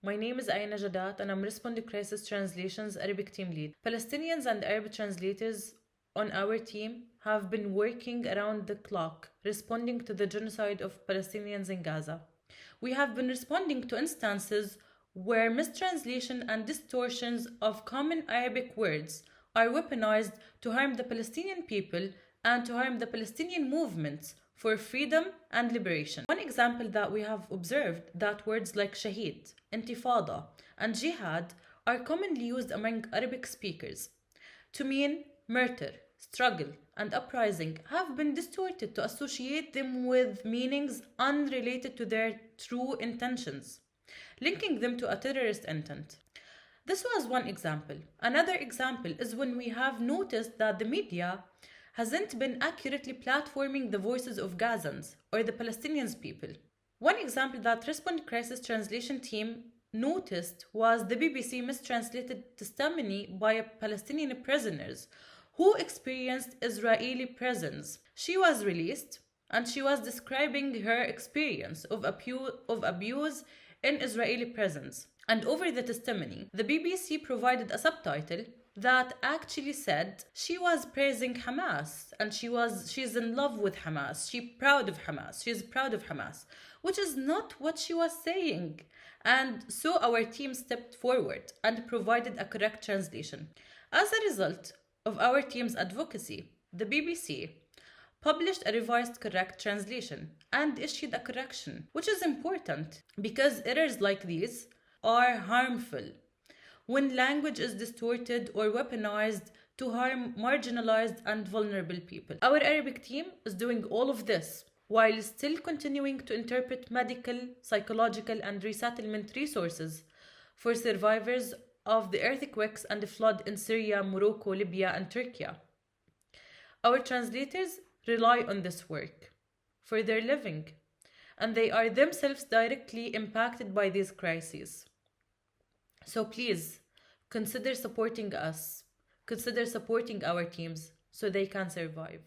My name is Ayah Najadat and I'm Responding Crisis Translations Arabic Team Lead. Palestinians and Arab translators on our team have been working around the clock responding to the genocide of Palestinians in Gaza. We have been responding to instances where mistranslation and distortions of common Arabic words are weaponized to harm the Palestinian people and to harm the Palestinian movements for freedom and liberation. One example that we have observed that words like shaheed, intifada, and jihad are commonly used among Arabic speakers to mean murder, struggle, and uprising have been distorted to associate them with meanings unrelated to their true intentions, linking them to a terrorist intent. This was one example. Another example is when we have noticed that the media hasn't been accurately platforming the voices of Gazans or the Palestinian people. One example that Respond Crisis Translation team noticed was the BBC mistranslated testimony by Palestinian prisoners who experienced Israeli prisons. She was released and she was describing her experience of abuse in Israeli prisons. And over the testimony, the BBC provided a subtitle that actually said she was praising Hamas and she's in love with Hamas. She's proud of Hamas, which is not what she was saying. And so our team stepped forward and provided a correct translation. As a result of our team's advocacy, the BBC published a revised correct translation and issued a correction, which is important because errors like these are harmful when language is distorted or weaponized to harm marginalized and vulnerable people. Our Arabic team is doing all of this while still continuing to interpret medical, psychological, and resettlement resources for survivors of the earthquakes and the flood in Syria, Morocco, Libya, and Turkey. Our translators rely on this work for their living, and they are themselves directly impacted by these crises. So please, consider supporting us. Consider supporting our teams so they can survive.